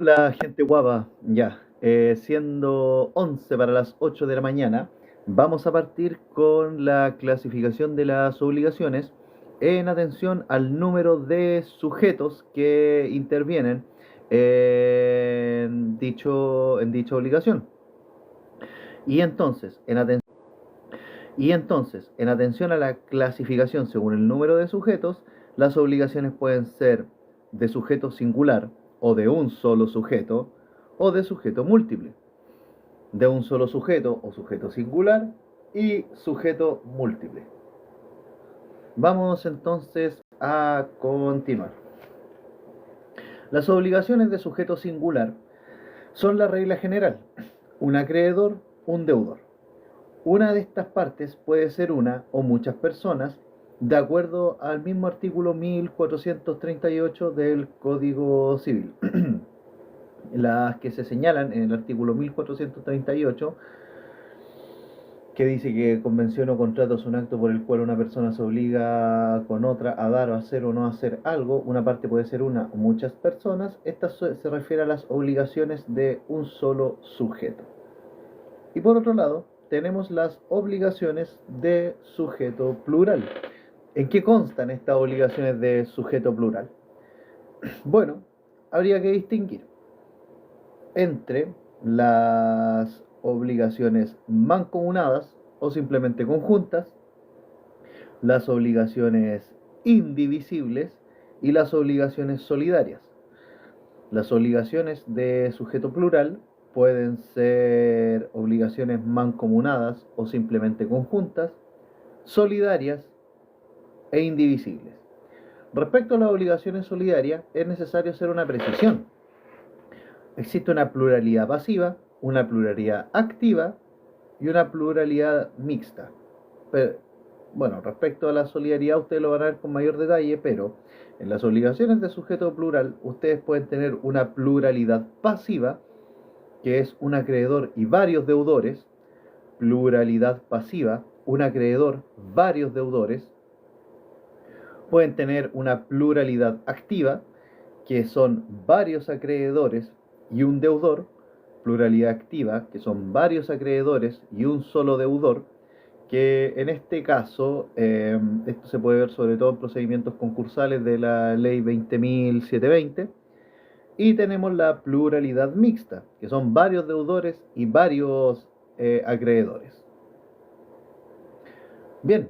La gente guapa, ya, siendo 11 para las 8 de la mañana, vamos a partir con la clasificación de las obligaciones en atención al número de sujetos que intervienen en dicha obligación. Y entonces, en atención a la clasificación según el número de sujetos, las obligaciones pueden ser de sujeto singular o de un solo sujeto o de sujeto múltiple, de un solo sujeto o sujeto singular y sujeto múltiple. Vamos entonces a continuar. Las obligaciones de sujeto singular son la regla general: un acreedor, un deudor. Una de estas partes puede ser una o muchas personas, de acuerdo al mismo artículo 1438 del Código Civil. Las que se señalan en el artículo 1438, que dice que convención o contrato es un acto por el cual una persona se obliga con otra a dar o hacer o no hacer algo. Una parte puede ser una o muchas personas. Esta se refiere a las obligaciones de un solo sujeto. Y por otro lado, tenemos las obligaciones de sujeto plural. ¿En qué constan estas obligaciones de sujeto plural? Bueno, habría que distinguir entre las obligaciones mancomunadas o simplemente conjuntas, las obligaciones indivisibles y las obligaciones solidarias. Las obligaciones de sujeto plural pueden ser obligaciones mancomunadas o simplemente conjuntas, solidarias e indivisibles. Respecto a las obligaciones solidarias, es necesario hacer una precisión. Existe una pluralidad pasiva, una pluralidad activa y una pluralidad mixta. Pero, bueno, respecto a la solidaridad ustedes lo van a ver con mayor detalle, pero en las obligaciones de sujeto plural ustedes pueden tener una pluralidad pasiva, que es un acreedor y varios deudores; pluralidad pasiva, un acreedor, varios deudores. Pueden tener una pluralidad activa, que son varios acreedores y un deudor; pluralidad activa, que son varios acreedores y un solo deudor, que en este caso, esto se puede ver sobre todo en procedimientos concursales de la ley 20.720. Y tenemos la pluralidad mixta, que son varios deudores y varios acreedores. Bien,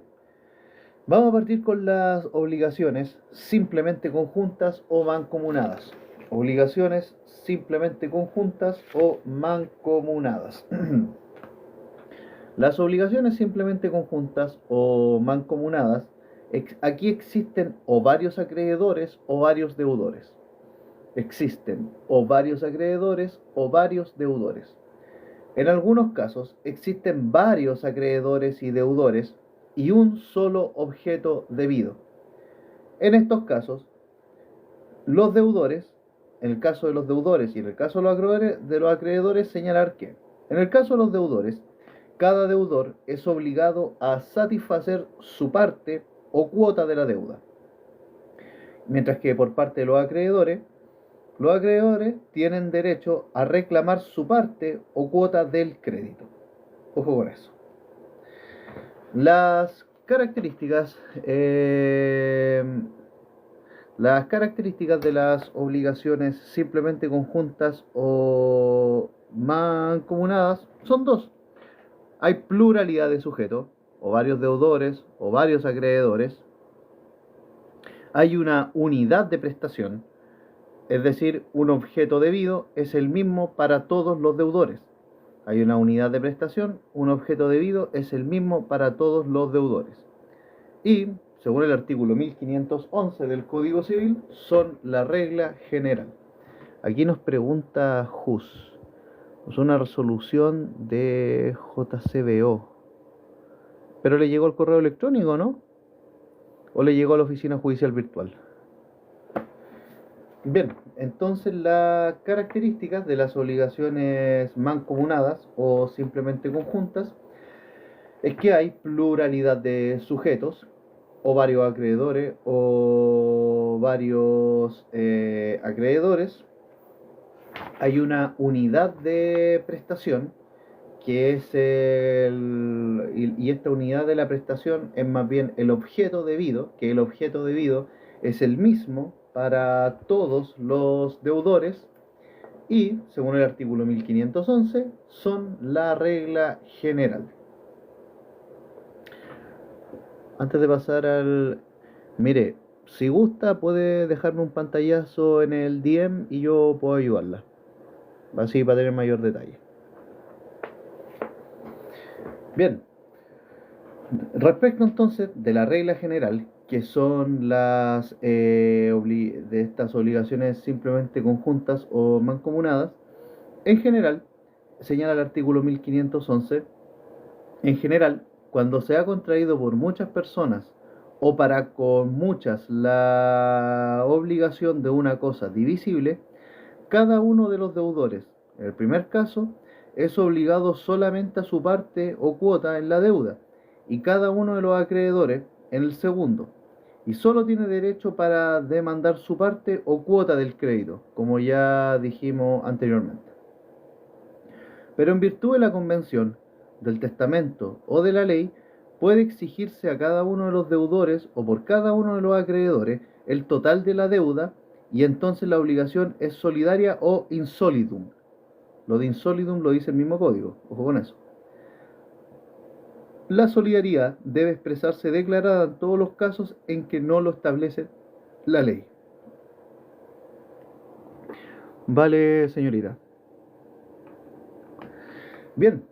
vamos a partir con las obligaciones simplemente conjuntas o mancomunadas. Obligaciones simplemente conjuntas o mancomunadas. Las obligaciones simplemente conjuntas o mancomunadas, aquí existen o varios acreedores o varios deudores. Existen o varios acreedores o varios deudores. En algunos casos existen varios acreedores y deudores y un solo objeto debido. En estos casos, los deudores, en el caso de los deudores y en el caso de los acreedores, señalar que, en el caso de los deudores, cada deudor es obligado a satisfacer su parte o cuota de la deuda. Mientras que por parte de los acreedores tienen derecho a reclamar su parte o cuota del crédito. Ojo con eso. Las características, las características de las obligaciones simplemente conjuntas o mancomunadas son dos. Hay pluralidad de sujetos, o varios deudores, o varios acreedores. Hay una unidad de prestación, es decir, un objeto debido es el mismo para todos los deudores. Hay una unidad de prestación, un objeto debido es el mismo para todos los deudores. Y, según el artículo 1511 del Código Civil, son la regla general. Aquí nos pregunta JUS. Es una resolución de JCBO. Pero le llegó al correo electrónico, ¿no? ¿O le llegó a la oficina judicial virtual? Bien, entonces las características de las obligaciones mancomunadas o simplemente conjuntas es que hay pluralidad de sujetos, o varios acreedores, o varios acreedores. hay una unidad de prestación que es y esta unidad de la prestación es más bien el objeto debido, que el objeto debido es el mismo para todos los deudores y, según el artículo 1511, son la regla general. Antes de pasar al... Mire, si gusta puede dejarme un pantallazo en el DM y yo puedo ayudarla. Así para tener mayor detalle. Bien, respecto entonces de la regla general, que son de estas obligaciones simplemente conjuntas o mancomunadas, en general, señala el artículo 1511, en general, cuando se ha contraído por muchas personas o para con muchas la obligación de una cosa divisible, cada uno de los deudores, en el primer caso, es obligado solamente a su parte o cuota en la deuda, y cada uno de los acreedores en el segundo, y solo tiene derecho para demandar su parte o cuota del crédito, como ya dijimos anteriormente. Pero en virtud de la convención, del testamento o de la ley, puede exigirse a cada uno de los deudores o por cada uno de los acreedores el total de la deuda, y entonces la obligación es solidaria o insolidum. Lo de insolidum lo dice el mismo código, ojo con eso. La solidaridad debe expresarse declarada en todos los casos en que no lo establece la ley. Vale, señorita. Bien,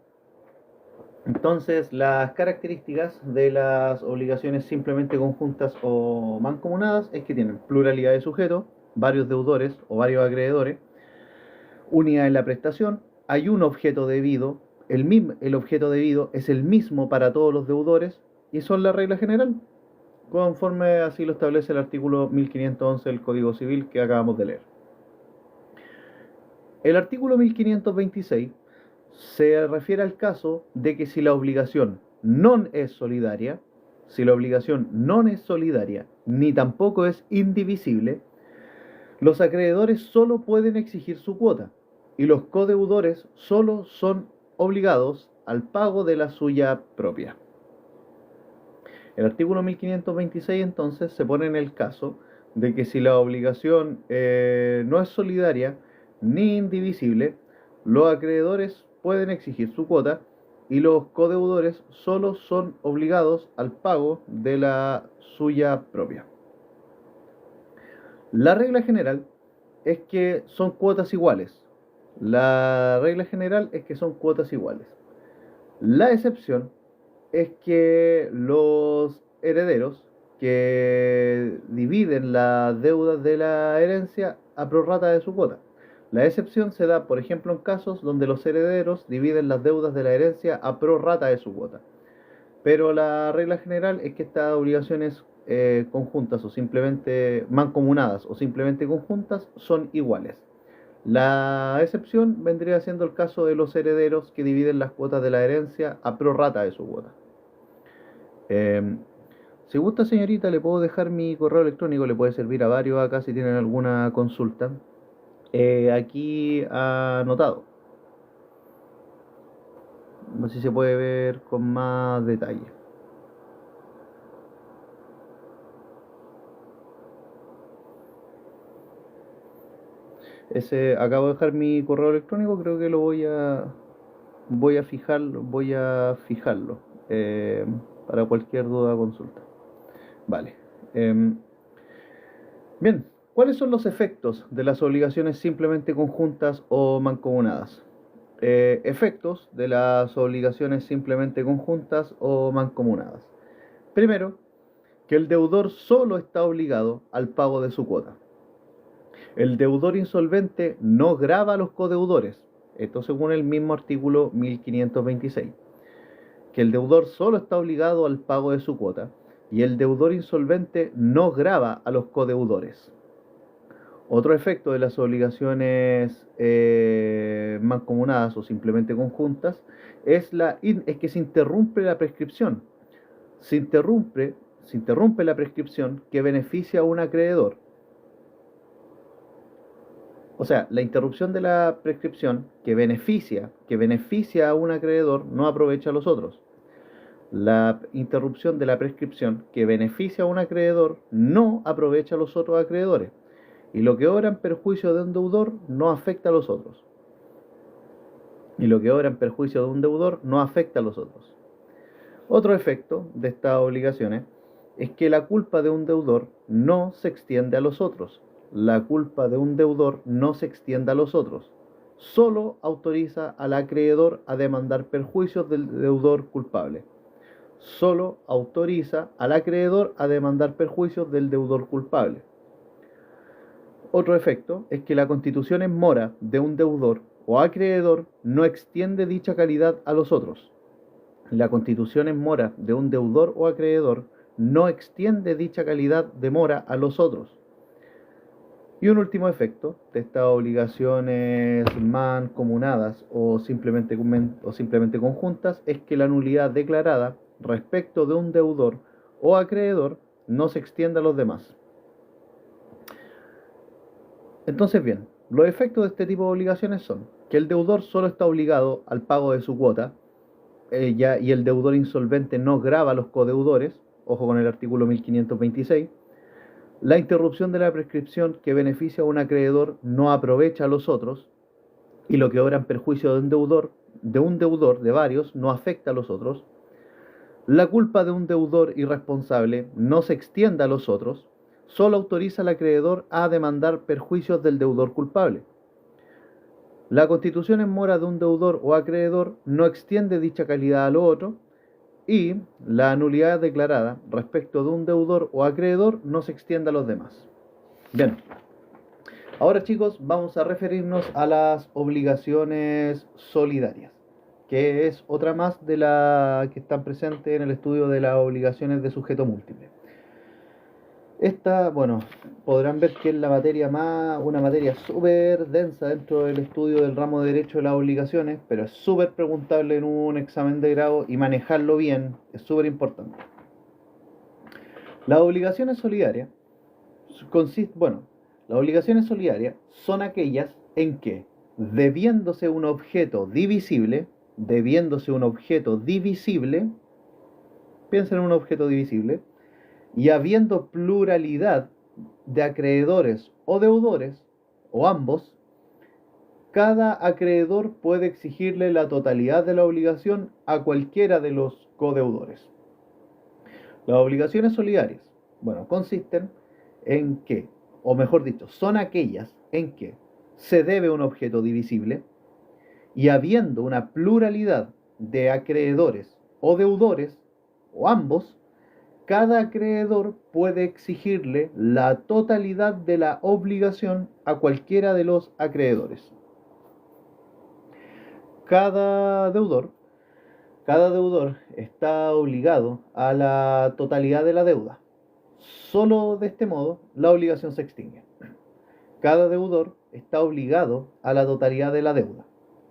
entonces las características de las obligaciones simplemente conjuntas o mancomunadas es que tienen pluralidad de sujetos, varios deudores o varios acreedores, unidad en la prestación, hay un objeto debido, el objeto debido es el mismo para todos los deudores y son la regla general, conforme así lo establece el artículo 1511 del Código Civil que acabamos de leer. El artículo 1526 se refiere al caso de que si la obligación no es solidaria, ni tampoco es indivisible, los acreedores solo pueden exigir su cuota y los codeudores solo son obligados al pago de la suya propia. El artículo 1526 entonces se pone en el caso de que si la obligación no es solidaria ni indivisible, los acreedores pueden exigir su cuota y los codeudores solo son obligados al pago de la suya propia. La regla general es que son cuotas iguales. La regla general es que son cuotas iguales. La excepción es que los herederos que dividen las deudas de la herencia a prorrata de su cuota. La excepción se da, por ejemplo, en casos donde los herederos dividen las deudas de la herencia a prorrata de su cuota. Pero la regla general es que estas obligaciones conjuntas o simplemente mancomunadas o simplemente conjuntas son iguales. La excepción vendría siendo el caso de los herederos que dividen las cuotas de la herencia a prorrata de su cuota. Si gusta, señorita, le puedo dejar mi correo electrónico, le puede servir a varios acá si tienen alguna consulta. Aquí anotado. Así se puede ver con más detalle. Acabo de dejar mi correo electrónico, creo que lo voy a fijarlo para cualquier duda o consulta. Vale. Bien, ¿cuáles son los efectos de las obligaciones simplemente conjuntas o mancomunadas? Efectos de las obligaciones simplemente conjuntas o mancomunadas. Primero, que el deudor solo está obligado al pago de su cuota. El deudor insolvente no grava a los codeudores. Esto según el mismo artículo 1526. Que el deudor solo está obligado al pago de su cuota y el deudor insolvente no grava a los codeudores. Otro efecto de las obligaciones mancomunadas o simplemente conjuntas es que se interrumpe la prescripción. Se interrumpe la prescripción que beneficia a un acreedor. O sea, la interrupción de la prescripción que beneficia a un acreedor no aprovecha a los otros. La interrupción de la prescripción que beneficia a un acreedor no aprovecha a los otros acreedores. Y lo que obra en perjuicio de un deudor no afecta a los otros. Y lo que obra en perjuicio de un deudor no afecta a los otros. Otro efecto de estas obligaciones es que la culpa de un deudor no se extiende a los otros. La culpa de un deudor no se extiende a los otros. Solo autoriza al acreedor a demandar perjuicios del deudor culpable. Solo autoriza al acreedor a demandar perjuicios del deudor culpable. Otro efecto es que la constitución en mora de un deudor o acreedor no extiende dicha calidad a los otros. La constitución en mora de un deudor o acreedor no extiende dicha calidad de mora a los otros. Y un último efecto de estas obligaciones mancomunadas o simplemente conjuntas es que la nulidad declarada respecto de un deudor o acreedor no se extiende a los demás. Entonces bien, los efectos de este tipo de obligaciones son que el deudor solo está obligado al pago de su cuota y el deudor insolvente no grava a los codeudores, ojo con el artículo 1526. La interrupción de la prescripción que beneficia a un acreedor no aprovecha a los otros, y lo que obra en perjuicio de un deudor de varios no afecta a los otros. La culpa de un deudor irresponsable no se extiende a los otros, solo autoriza al acreedor a demandar perjuicios del deudor culpable. La constitución en mora de un deudor o acreedor no extiende dicha calidad a lo otro, y la nulidad declarada respecto de un deudor o acreedor no se extiende a los demás. Bien, ahora chicos vamos a referirnos a las obligaciones solidarias, que es otra más de las que están presentes en el estudio de las obligaciones de sujeto múltiple. Esta, bueno, podrán ver que es una materia súper densa dentro del estudio del ramo de Derecho de las Obligaciones, pero es súper preguntable en un examen de grado y manejarlo bien es súper importante. Las obligaciones solidarias las obligaciones solidarias son aquellas en que, debiéndose un objeto divisible, piensen en un objeto divisible, y habiendo pluralidad de acreedores o deudores, o ambos, cada acreedor puede exigirle la totalidad de la obligación a cualquiera de los codeudores. Las obligaciones solidarias, consisten en que, o mejor dicho, son aquellas en que se debe un objeto divisible y habiendo una pluralidad de acreedores o deudores, o ambos, cada acreedor puede exigirle la totalidad de la obligación a cualquiera de los acreedores. Cada deudor está obligado a la totalidad de la deuda. Solo de este modo la obligación se extingue. Cada deudor está obligado a la totalidad de la deuda.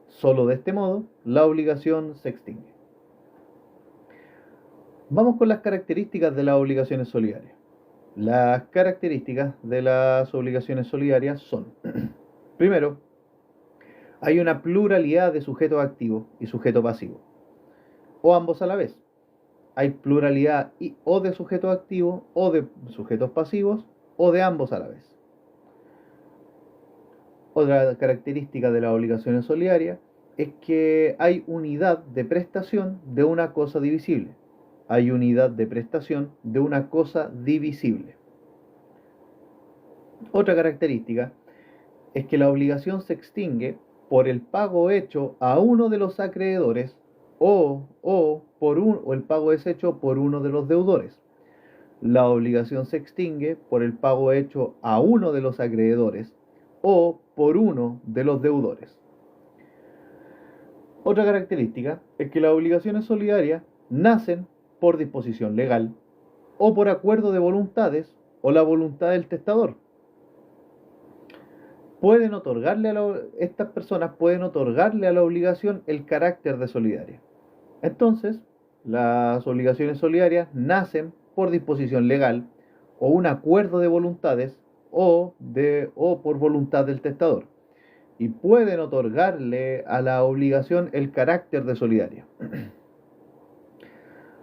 Solo de este modo la obligación se extingue. Vamos con las características de las obligaciones solidarias. Las características de las obligaciones solidarias son: primero, hay una pluralidad de sujeto activo y sujeto pasivo, o ambos a la vez. Hay pluralidad o de sujetos activos o de sujetos pasivos, o de ambos a la vez. Otra característica de las obligaciones solidarias es que hay unidad de prestación de una cosa divisible. Hay unidad de prestación de una cosa divisible. Otra característica es que la obligación se extingue por el pago hecho a uno de los acreedores o el pago es hecho por uno de los deudores. La obligación se extingue por el pago hecho a uno de los acreedores o por uno de los deudores. Otra característica es que las obligaciones solidarias nacen por disposición legal o por acuerdo de voluntades o la voluntad del testador. Estas personas pueden otorgarle a la obligación el carácter de solidaria. Entonces, las obligaciones solidarias nacen por disposición legal o un acuerdo de voluntades o por voluntad del testador. y pueden otorgarle a la obligación el carácter de solidaria.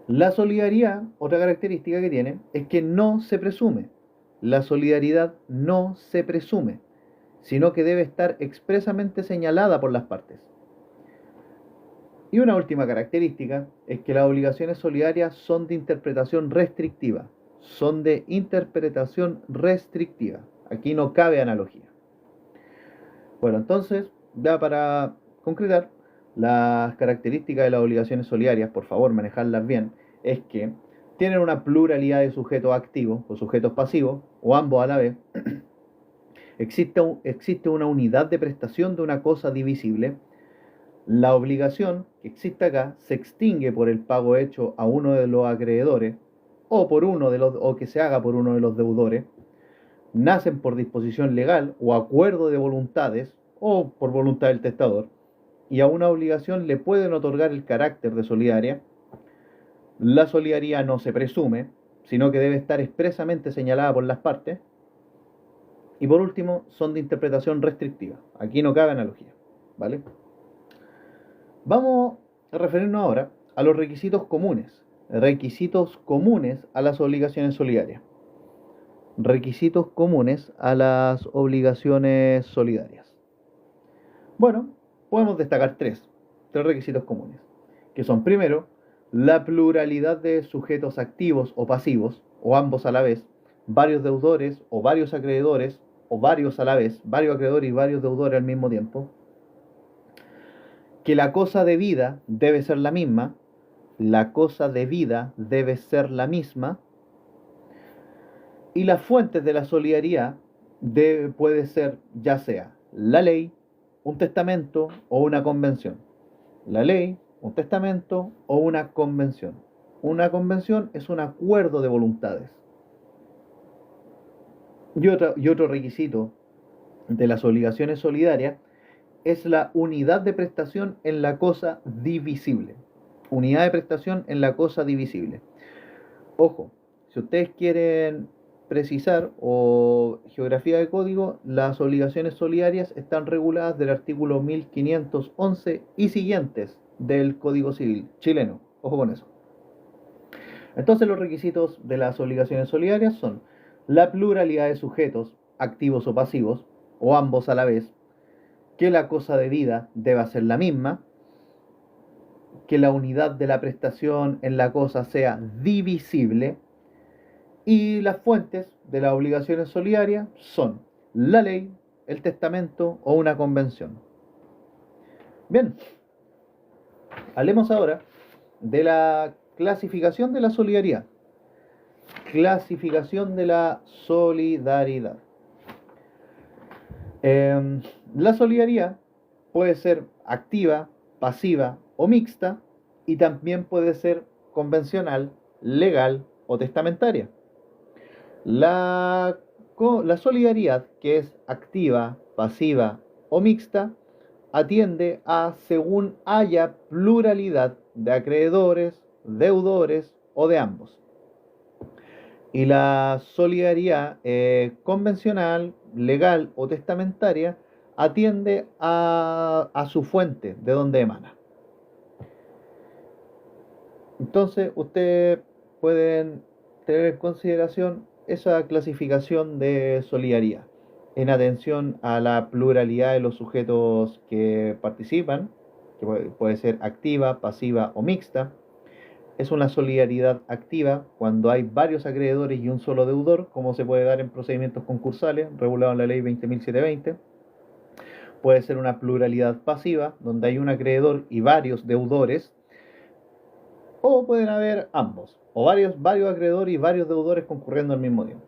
La solidaridad, otra característica que tiene, es que no se presume. La solidaridad no se presume, sino que debe estar expresamente señalada por las partes. Y una última característica es que las obligaciones solidarias son de interpretación restrictiva. Son de interpretación restrictiva. Aquí no cabe analogía. Bueno, entonces, ya para concretar, las características de las obligaciones solidarias, por favor, manejarlas bien, es que tienen una pluralidad de sujetos activos o sujetos pasivos, o ambos a la vez. Existe una unidad de prestación de una cosa divisible. La obligación que existe acá se extingue por el pago hecho a uno de los acreedores o que se haga por uno de los deudores. Nacen por disposición legal o acuerdo de voluntades o por voluntad del testador, y a una obligación le pueden otorgar el carácter de solidaria. La solidaridad no se presume, sino que debe estar expresamente señalada por las partes. Y por último, son de interpretación restrictiva. Aquí no cabe analogía, ¿vale? Vamos a referirnos ahora a los requisitos comunes a las obligaciones solidarias. Requisitos comunes a las obligaciones solidarias. Bueno, podemos destacar tres requisitos comunes, que son, primero, la pluralidad de sujetos activos o pasivos, o ambos a la vez, varios deudores o varios acreedores, o varios a la vez, varios acreedores y varios deudores al mismo tiempo. Que la cosa debida debe ser la misma, y las fuentes de la solidaridad puede ser ya sea la ley, un testamento o una convención. La ley, un testamento o una convención. Una convención es un acuerdo de voluntades. Y otro requisito de las obligaciones solidarias es la unidad de prestación en la cosa divisible. Unidad de prestación en la cosa divisible. Ojo, si ustedes quieren precisar o geografía de código, las obligaciones solidarias están reguladas del artículo 1511 y siguientes del Código Civil chileno. Ojo con eso. Entonces, los requisitos de las obligaciones solidarias son la pluralidad de sujetos, activos o pasivos, o ambos a la vez, que la cosa debida deba ser la misma, que la unidad de la prestación en la cosa sea divisible, y las fuentes de las obligaciones solidarias son la ley, el testamento o una convención. Bien, hablemos ahora de la clasificación de la solidaridad. Clasificación de la solidaridad. La solidaridad puede ser activa, pasiva o mixta, y también puede ser convencional, legal o testamentaria. La solidaridad, que es activa, pasiva o mixta, atiende a según haya pluralidad de acreedores, deudores o de ambos. Y la solidaridad convencional, legal o testamentaria atiende a su fuente, de donde emana. Entonces, ustedes pueden tener en consideración esa clasificación de solidaridad en atención a la pluralidad de los sujetos que participan, que puede ser activa, pasiva o mixta. Es una solidaridad activa cuando hay varios acreedores y un solo deudor, como se puede dar en procedimientos concursales, regulado en la ley 20.720. Puede ser una pluralidad pasiva, donde hay un acreedor y varios deudores, o pueden haber ambos, o varios acreedores y varios deudores concurriendo al mismo tiempo.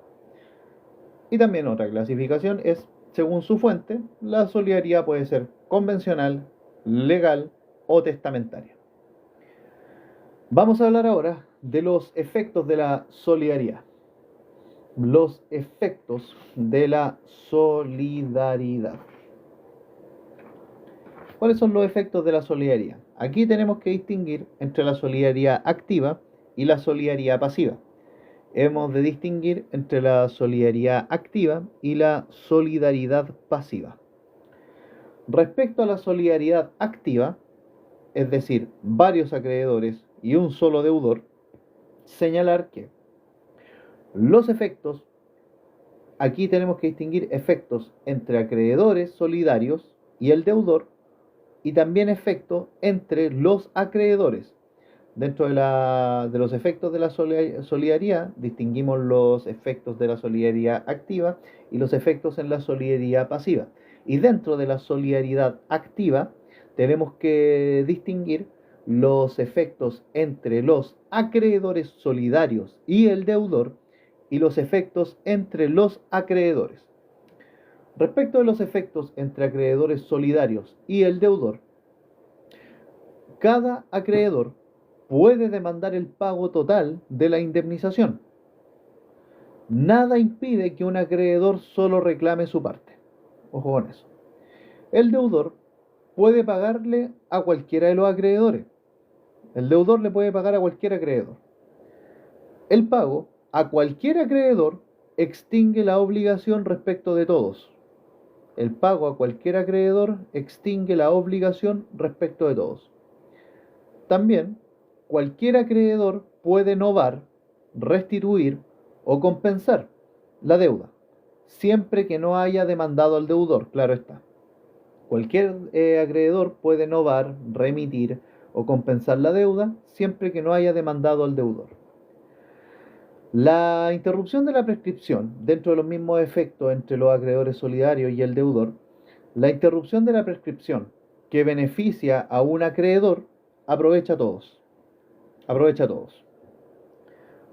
Y también otra clasificación es, según su fuente, la solidaridad puede ser convencional, legal o testamentaria. Vamos a hablar ahora de los efectos de la solidaridad. Los efectos de la solidaridad. ¿Cuáles son los efectos de la solidaridad? Aquí tenemos que distinguir entre la solidaridad activa y la solidaridad pasiva. Hemos de distinguir entre la solidaridad activa y la solidaridad pasiva. Respecto a la solidaridad activa, es decir, varios acreedores y un solo deudor, señalar que los efectos, aquí tenemos que distinguir efectos entre acreedores solidarios y el deudor, y también efectos entre los acreedores. Dentro de los efectos de la solidaridad, distinguimos los efectos de la solidaridad activa y los efectos en la solidaridad pasiva. Y dentro de la solidaridad activa, tenemos que distinguir los efectos entre los acreedores solidarios y el deudor y los efectos entre los acreedores. Respecto de los efectos entre acreedores solidarios y el deudor, cada acreedor puede demandar el pago total de la indemnización. Nada impide que un acreedor solo reclame su parte. Ojo con eso. El deudor puede pagarle a cualquiera de los acreedores. El deudor le puede pagar a cualquier acreedor. El pago a cualquier acreedor extingue la obligación respecto de todos. El pago a cualquier acreedor extingue la obligación respecto de todos. También, cualquier acreedor puede novar, restituir o compensar la deuda, siempre que no haya demandado al deudor, claro está. Cualquier acreedor puede novar, remitir o compensar la deuda, siempre que no haya demandado al deudor. La interrupción de la prescripción, dentro de los mismos efectos entre los acreedores solidarios y el deudor, la interrupción de la prescripción que beneficia a un acreedor, aprovecha a todos. Aprovecha a todos.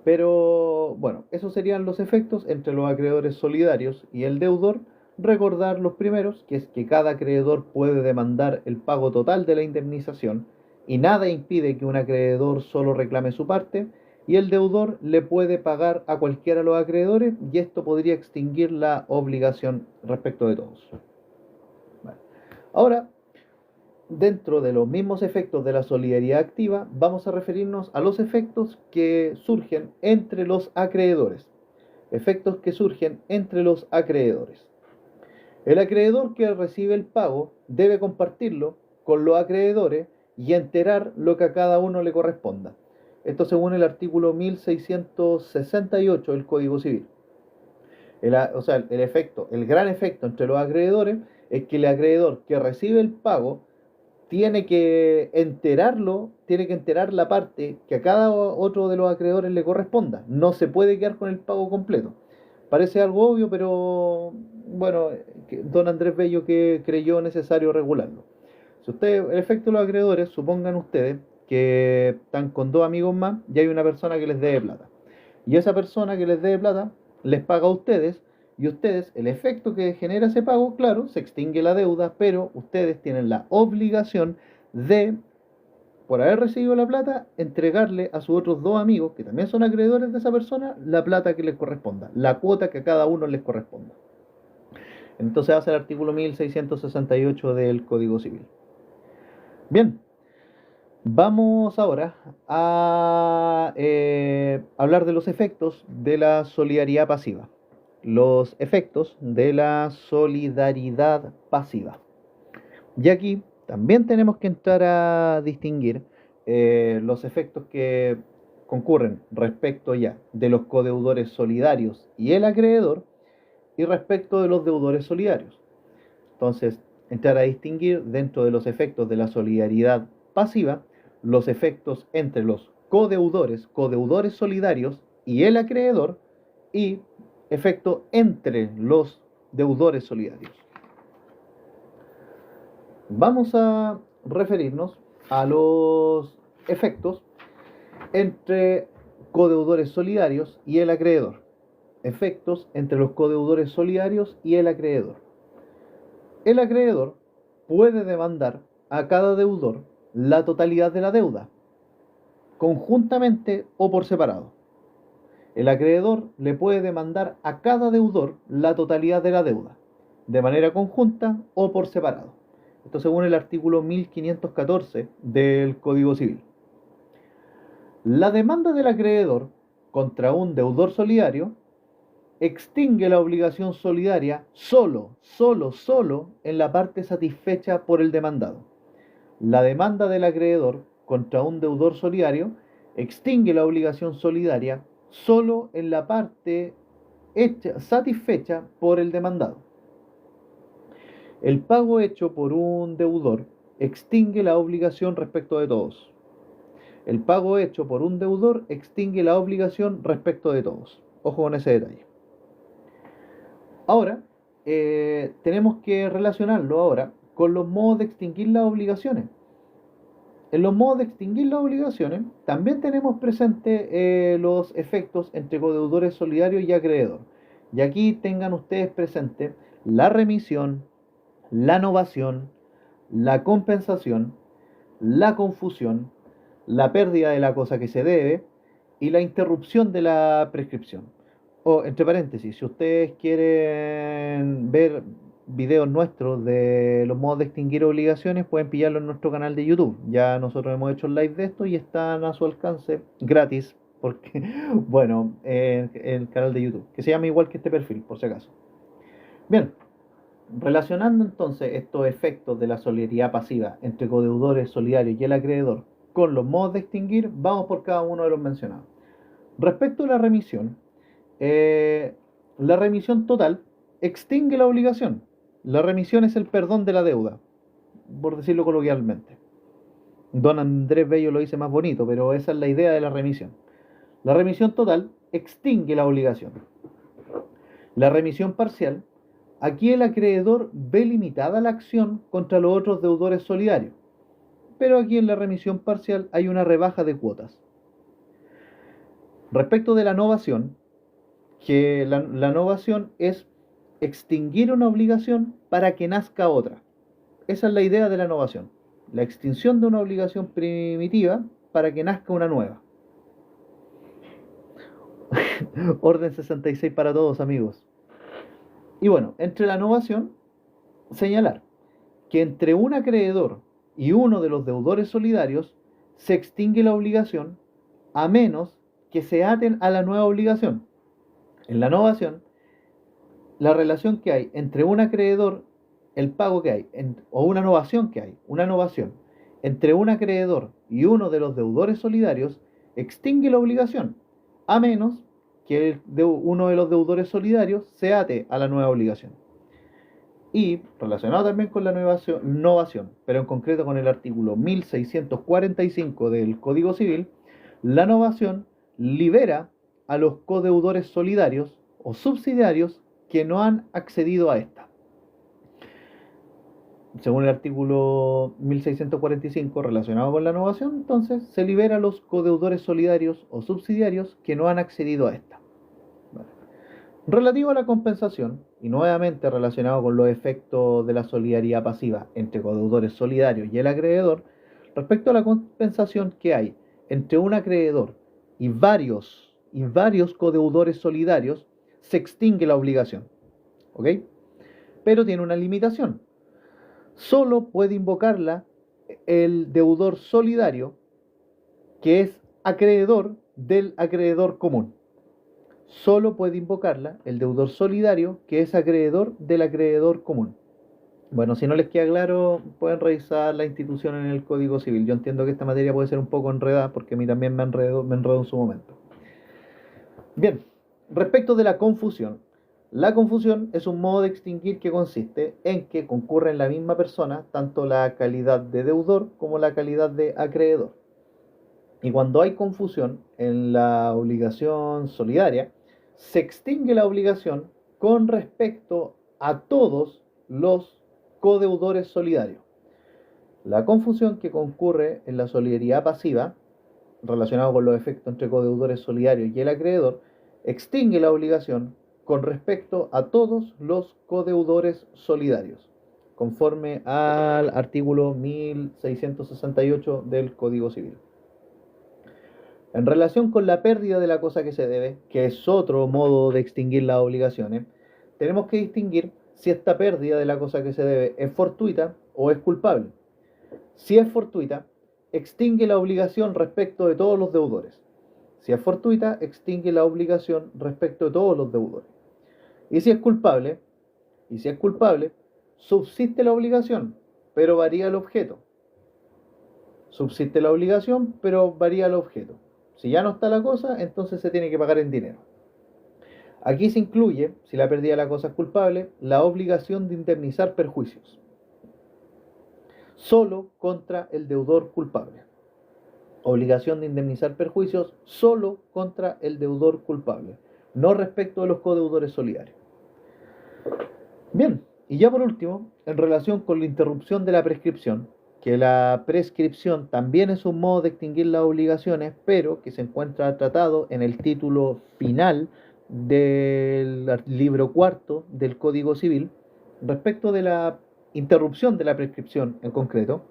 Pero, bueno, esos serían los efectos entre los acreedores solidarios y el deudor. Recordar los primeros, que es que cada acreedor puede demandar el pago total de la indemnización y nada impide que un acreedor solo reclame su parte, y el deudor le puede pagar a cualquiera de los acreedores y esto podría extinguir la obligación respecto de todos. Vale. Ahora, dentro de los mismos efectos de la solidaridad activa, vamos a referirnos a los efectos que surgen entre los acreedores. Efectos que surgen entre los acreedores. El acreedor que recibe el pago debe compartirlo con los acreedores y enterar lo que a cada uno le corresponda. Esto según el artículo 1668 del Código Civil. El gran efecto entre los acreedores es que el acreedor que recibe el pago tiene que enterar la parte que a cada otro de los acreedores le corresponda. No se puede quedar con el pago completo. Parece algo obvio, pero bueno, don Andrés Bello que creyó necesario regularlo. Si el efecto de los acreedores, supongan ustedes que están con dos amigos más y hay una persona que les debe plata. Y esa persona que les debe plata les paga a ustedes, y ustedes, el efecto que genera ese pago, claro, se extingue la deuda, pero ustedes tienen la obligación de, por haber recibido la plata, entregarle a sus otros dos amigos, que también son acreedores de esa persona, la plata que les corresponda, la cuota que a cada uno les corresponda. Entonces hace el artículo 1668 del Código Civil. Bien, vamos ahora a hablar de los efectos de la solidaridad pasiva. Los efectos de la solidaridad pasiva. Y aquí también tenemos que entrar a distinguir los efectos que concurren respecto ya de los codeudores solidarios y el acreedor, y respecto de los deudores solidarios. Entonces, entrar a distinguir dentro de los efectos de la solidaridad pasiva, los efectos entre los codeudores solidarios y el acreedor, y efecto entre los deudores solidarios. Vamos a referirnos a los efectos entre codeudores solidarios y el acreedor. Efectos entre los codeudores solidarios y el acreedor. El acreedor puede demandar a cada deudor la totalidad de la deuda, conjuntamente o por separado. El acreedor le puede demandar a cada deudor la totalidad de la deuda, de manera conjunta o por separado. Esto según el artículo 1514 del Código Civil. La demanda del acreedor contra un deudor solidario extingue la obligación solidaria solo en la parte satisfecha por el demandado. La demanda del acreedor contra un deudor solidario extingue la obligación solidaria solo en la parte satisfecha por el demandado. El pago hecho por un deudor extingue la obligación respecto de todos. El pago hecho por un deudor extingue la obligación respecto de todos. Ojo con ese detalle. Ahora, tenemos que relacionarlo ahora con los modos de extinguir las obligaciones. En los modos de extinguir las obligaciones también tenemos presente los efectos entre codeudores solidarios y acreedor. Y aquí tengan ustedes presente la remisión, la novación, la compensación, la confusión, la pérdida de la cosa que se debe y la interrupción de la prescripción. O, entre paréntesis, si ustedes quieren ver videos nuestros de los modos de extinguir obligaciones, pueden pillarlo en nuestro canal de YouTube. Ya nosotros hemos hecho el live de esto y están a su alcance gratis, porque, bueno, el canal de YouTube, que se llama igual que este perfil, por si acaso. Bien, relacionando entonces estos efectos de la solidaridad pasiva entre codeudores solidarios y el acreedor con los modos de extinguir, vamos por cada uno de los mencionados. Respecto a la remisión total extingue la obligación. La remisión es el perdón de la deuda, por decirlo coloquialmente. Don Andrés Bello lo dice más bonito, pero esa es la idea de la remisión. La remisión total extingue la obligación. La remisión parcial, aquí el acreedor ve limitada la acción contra los otros deudores solidarios, pero aquí en la remisión parcial hay una rebaja de cuotas. Respecto de la novación, que la novación es extinguir una obligación para que nazca otra. Esa es la idea de la novación, la extinción de una obligación primitiva para que nazca una nueva. Orden 66 para todos, amigos. Y bueno, entre la novación, señalar que entre un acreedor y uno de los deudores solidarios se extingue la obligación a menos que se aten a la nueva obligación. En la novación, la relación que hay entre un acreedor, el pago que hay, o una novación que hay, una novación entre un acreedor y uno de los deudores solidarios, extingue la obligación, a menos que uno de los deudores solidarios se ate a la nueva obligación. Y relacionado también con la novación, pero en concreto con el artículo 1645 del Código Civil, la novación libera a los codeudores solidarios o subsidiarios que no han accedido a esta. Según el artículo 1645 relacionado con la novación, entonces se libera a los codeudores solidarios o subsidiarios que no han accedido a esta. Vale. Relativo a la compensación, y nuevamente relacionado con los efectos de la solidaridad pasiva entre codeudores solidarios y el acreedor, respecto a la compensación que hay entre un acreedor y varios codeudores solidarios, se extingue la obligación. ¿Ok? Pero tiene una limitación. Solo puede invocarla el deudor solidario que es acreedor del acreedor común. Solo puede invocarla el deudor solidario que es acreedor del acreedor común. Bueno, si no les queda claro, pueden revisar la institución en el Código Civil. Yo entiendo que esta materia puede ser un poco enredada porque a mí también me enredó en su momento. Bien, respecto de la confusión. La confusión es un modo de extinguir que consiste en que concurre en la misma persona tanto la calidad de deudor como la calidad de acreedor. Y cuando hay confusión en la obligación solidaria, se extingue la obligación con respecto a todos los codeudores solidarios. La confusión que concurre en la solidaridad pasiva, relacionado con los efectos entre codeudores solidarios y el acreedor, extingue la obligación con respecto a todos los codeudores solidarios, conforme al artículo 1668 del Código Civil. En relación con la pérdida de la cosa que se debe, que es otro modo de extinguir las obligaciones, tenemos que distinguir si esta pérdida de la cosa que se debe es fortuita o es culpable. Si es fortuita, extingue la obligación respecto de todos los deudores. Si es fortuita, extingue la obligación respecto de todos los deudores. Y si es culpable, subsiste la obligación, pero varía el objeto. Subsiste la obligación, pero varía el objeto. Si ya no está la cosa, entonces se tiene que pagar en dinero. Aquí se incluye, si la pérdida de la cosa es culpable, la obligación de indemnizar perjuicios. Solo contra el deudor culpable. Obligación de indemnizar perjuicios solo contra el deudor culpable, no respecto de los codeudores solidarios. Bien, y ya por último, en relación con la interrupción de la prescripción, que la prescripción también es un modo de extinguir las obligaciones, pero que se encuentra tratado en el título final del libro cuarto del Código Civil, respecto de la interrupción de la prescripción en concreto,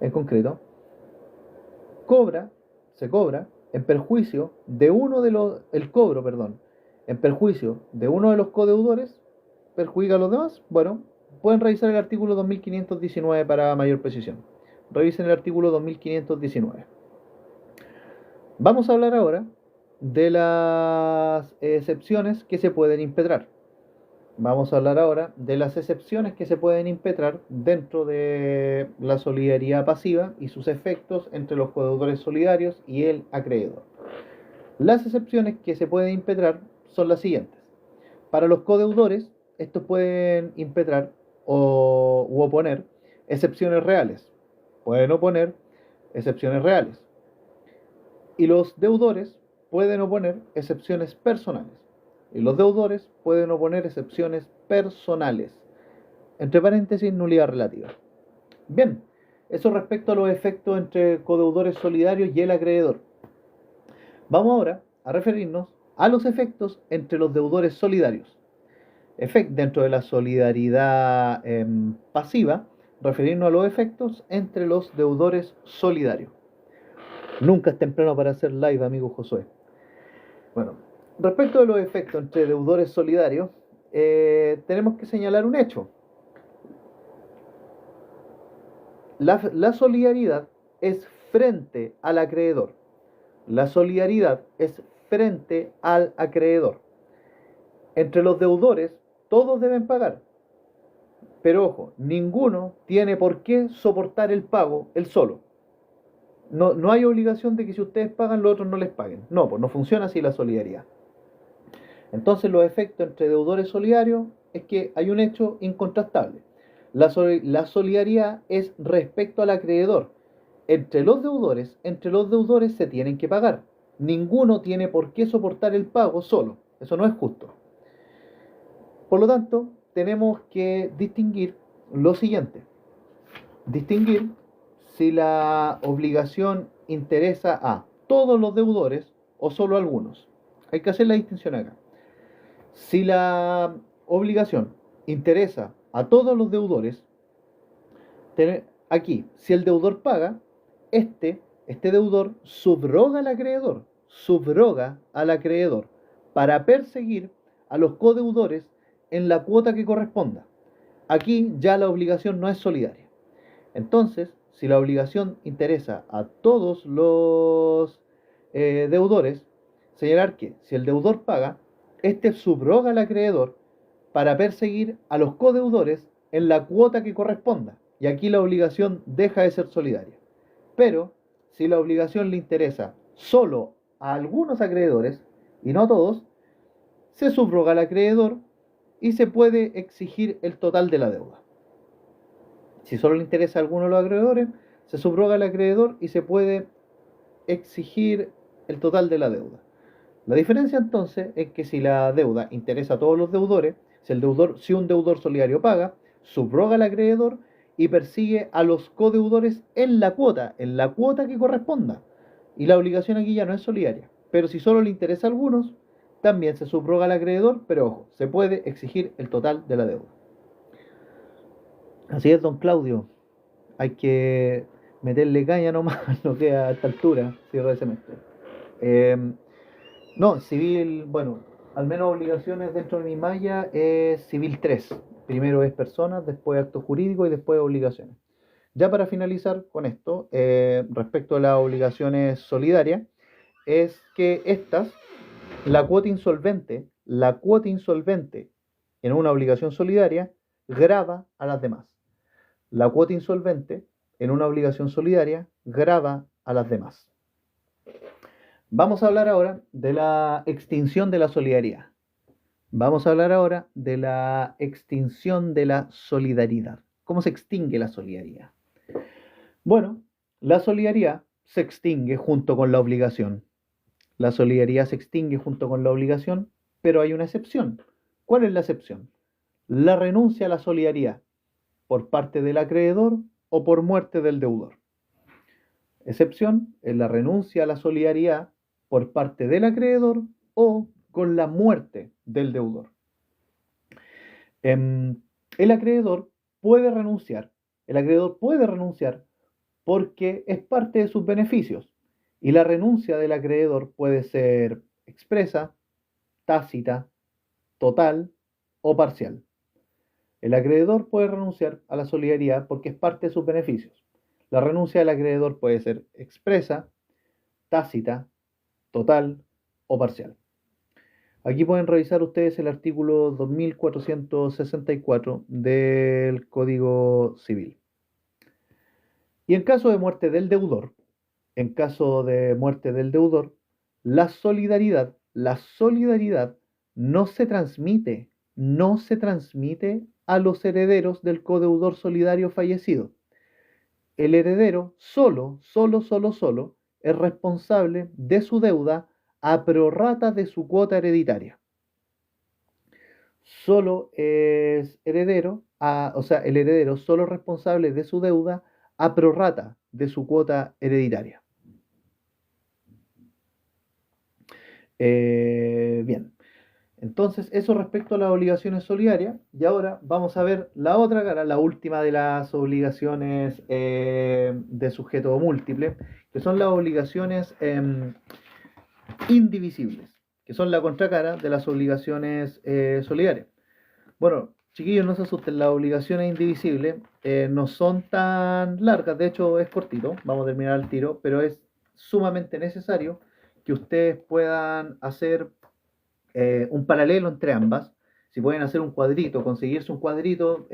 en concreto, se cobra en perjuicio de uno de los, el cobro, perdón, en perjuicio de uno de los codeudores, perjudica a los demás. Bueno, pueden revisar el artículo 2519 para mayor precisión. Revisen el artículo 2519. Vamos a hablar ahora de las excepciones que se pueden impetrar. Dentro de la solidaridad pasiva y sus efectos entre los codeudores solidarios y el acreedor. Las excepciones que se pueden impetrar son las siguientes. Para los codeudores, estos pueden impetrar u oponer excepciones reales. Pueden oponer excepciones reales. Y los deudores pueden oponer excepciones personales. Entre paréntesis, nulidad relativa. Bien, eso respecto a los efectos entre codeudores solidarios y el acreedor. Vamos ahora a referirnos a los efectos entre los deudores solidarios. Dentro de la solidaridad pasiva, referirnos a los efectos entre los deudores solidarios. Nunca es temprano para hacer live, amigo Josué. Bueno, respecto de los efectos entre deudores solidarios, tenemos que señalar un hecho. La solidaridad es frente al acreedor. Entre los deudores, todos deben pagar. Pero ojo, ninguno tiene por qué soportar el pago él solo. No hay obligación de que si ustedes pagan, los otros no les paguen. No, pues no funciona así la solidaridad. Entonces los efectos entre deudores solidarios es que hay un hecho incontrastable. La solidaridad es respecto al acreedor. Entre los deudores se tienen que pagar. Ninguno tiene por qué soportar el pago solo. Eso no es justo. Por lo tanto, tenemos que distinguir lo siguiente. Distinguir si la obligación interesa a todos los deudores o solo a algunos. Hay que hacer la distinción acá. Si la obligación interesa a todos los deudores, aquí, si el deudor paga, este deudor subroga al acreedor para perseguir a los codeudores en la cuota que corresponda. Aquí ya la obligación no es solidaria. Entonces, si la obligación interesa a todos los deudores, señalar que si el deudor paga, este subroga al acreedor para perseguir a los codeudores en la cuota que corresponda. Y aquí la obligación deja de ser solidaria. Pero, si la obligación le interesa solo a algunos acreedores, y no a todos, se subroga al acreedor y se puede exigir el total de la deuda. Si solo le interesa a alguno de los acreedores, se subroga al acreedor y se puede exigir el total de la deuda. La diferencia entonces es que si la deuda interesa a todos los deudores, si un deudor solidario paga, subroga al acreedor y persigue a los codeudores en la cuota que corresponda. Y la obligación aquí ya no es solidaria. Pero si solo le interesa a algunos, también se subroga al acreedor, pero ojo, se puede exigir el total de la deuda. Así es, don Claudio. Hay que meterle caña nomás, no queda a esta altura, cierre de semestre. No, civil, bueno, al menos obligaciones dentro de mi malla es civil 3. Primero es personas, después actos jurídicos y después obligaciones. Ya para finalizar con esto, respecto a las obligaciones solidarias, es que estas la cuota insolvente en una obligación solidaria grava a las demás. La cuota insolvente en una obligación solidaria grava a las demás. Vamos a hablar ahora de la extinción de la solidaridad. Vamos a hablar ahora de la extinción de la solidaridad. ¿Cómo se extingue la solidaridad? Bueno, la solidaridad se extingue junto con la obligación. La solidaridad se extingue junto con la obligación, pero hay una excepción. ¿Cuál es la excepción? La renuncia a la solidaridad por parte del acreedor o por muerte del deudor. Excepción es la renuncia a la solidaridad por parte del acreedor o con la muerte del deudor. El acreedor puede renunciar porque es parte de sus beneficios y la renuncia del acreedor puede ser expresa, tácita, total o parcial. El acreedor puede renunciar a la solidaridad porque es parte de sus beneficios. La renuncia del acreedor puede ser expresa, tácita, total o parcial. Aquí pueden revisar ustedes el artículo 2464 del Código Civil. Y en caso de muerte del deudor, la solidaridad no se transmite a los herederos del codeudor solidario fallecido. El heredero solo es responsable de su deuda a prorrata de su cuota hereditaria. El heredero solo es responsable de su deuda a prorrata de su cuota hereditaria. Bien, entonces eso respecto a las obligaciones solidarias. Y ahora vamos a ver la otra cara, la última de las obligaciones de sujeto múltiple, que son las obligaciones indivisibles, que son la contracara de las obligaciones solidarias. Bueno, chiquillos, no se asusten, las obligaciones indivisibles no son tan largas, de hecho es cortito, vamos a terminar el tiro, pero es sumamente necesario que ustedes puedan hacer un paralelo entre ambas. Si pueden hacer un cuadrito, conseguirse un cuadrito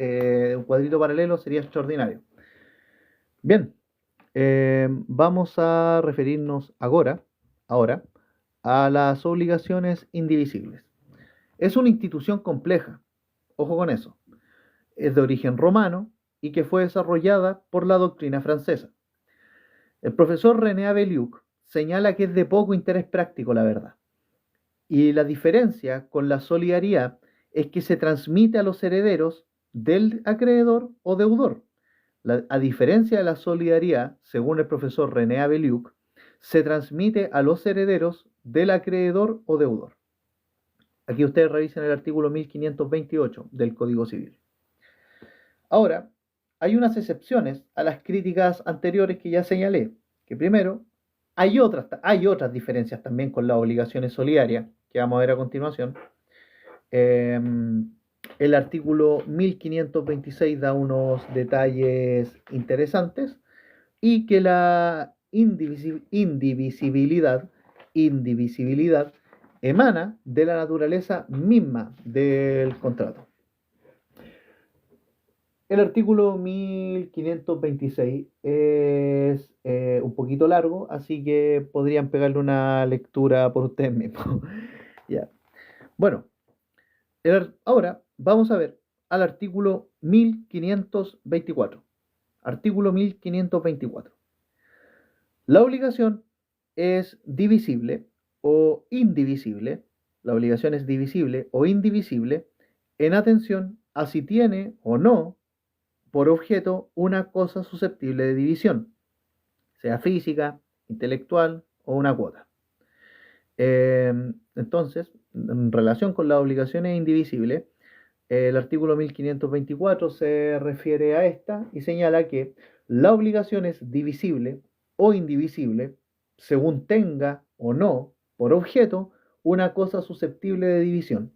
paralelo sería extraordinario. Bien, vamos a referirnos ahora a las obligaciones indivisibles. Es una institución compleja, ojo con eso. Es de origen romano y que fue desarrollada por la doctrina francesa. El profesor René Abeliuk señala que es de poco interés práctico, la verdad. Y la diferencia con la solidaridad es que se transmite a los herederos del acreedor o deudor. A diferencia de la solidaridad, según el profesor René Abeliuk, se transmite a los herederos del acreedor o deudor. Aquí ustedes revisen el artículo 1528 del Código Civil. Ahora, hay unas excepciones a las críticas anteriores que ya señalé, que primero, hay otras diferencias también con las obligaciones solidarias, que vamos a ver a continuación. El artículo 1526 da unos detalles interesantes y que la indivisibilidad emana de la naturaleza misma del contrato. El artículo 1526 es un poquito largo, así que podrían pegarle una lectura por ustedes mismos. Ya. Bueno, ahora vamos a ver al artículo 1524. Artículo 1524. La obligación es divisible o indivisible. La obligación es divisible o indivisible en atención a si tiene o no por objeto una cosa susceptible de división, sea física, intelectual o una cuota. Entonces, en relación con las obligaciones indivisibles, el artículo 1524 se refiere a esta y señala que la obligación es divisible o indivisible según tenga o no por objeto una cosa susceptible de división,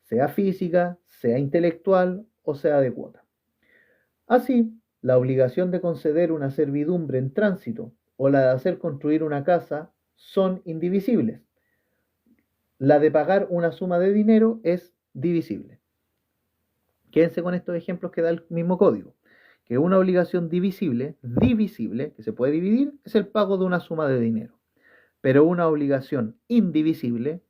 sea física, sea intelectual o sea de cuota. Así, la obligación de conceder una servidumbre en tránsito o la de hacer construir una casa son indivisibles. la de pagar una suma de dinero es divisible. Quédense con estos ejemplos que da el mismo código. Que una obligación divisible, que se puede dividir, es el pago de una suma de dinero. Pero una obligación indivisible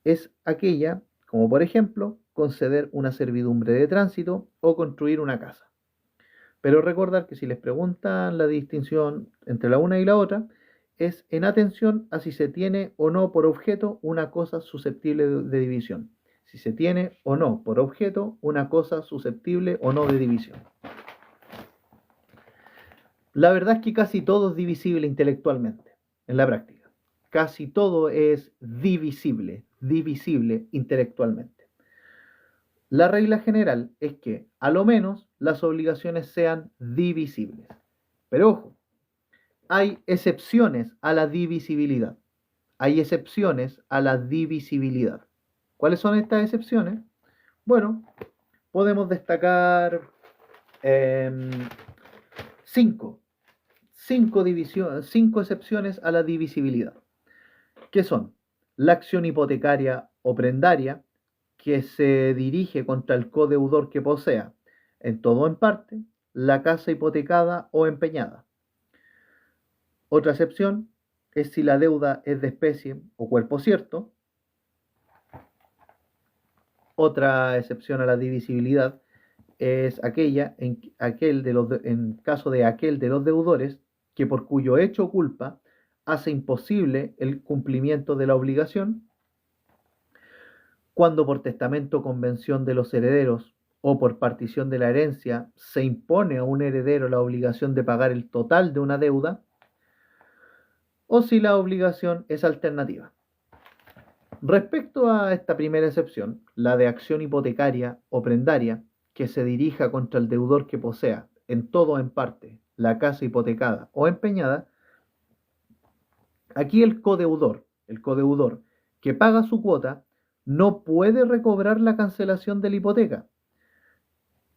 es aquella, como por ejemplo, conceder una servidumbre de tránsito o construir una casa. Pero recordar que si les preguntan la distinción entre la una y la otra, es en atención a si se tiene o no por objeto una cosa susceptible de división. Si se tiene o no por objeto una cosa susceptible o no de división. La verdad es que casi todo es divisible intelectualmente, en la práctica. Casi todo es divisible intelectualmente. La regla general es que, a lo menos, las obligaciones sean divisibles. Pero ojo, hay excepciones a la divisibilidad. ¿Cuáles son estas excepciones? Bueno, podemos destacar cinco excepciones a la divisibilidad, que son la acción hipotecaria o prendaria, que se dirige contra el codeudor que posea, en todo o en parte, la casa hipotecada o empeñada. Otra excepción es si la deuda es de especie o cuerpo cierto. Otra excepción a la divisibilidad es aquella en caso de aquel de los deudores que por cuyo hecho o culpa hace imposible el cumplimiento de la obligación, cuando por testamento o convención de los herederos o por partición de la herencia se impone a un heredero la obligación de pagar el total de una deuda, o si la obligación es alternativa. Respecto a esta primera excepción, la de acción hipotecaria o prendaria, que se dirija contra el deudor que posea, en todo o en parte, la casa hipotecada o empeñada, aquí el codeudor que paga su cuota, no puede recobrar la cancelación de la hipoteca.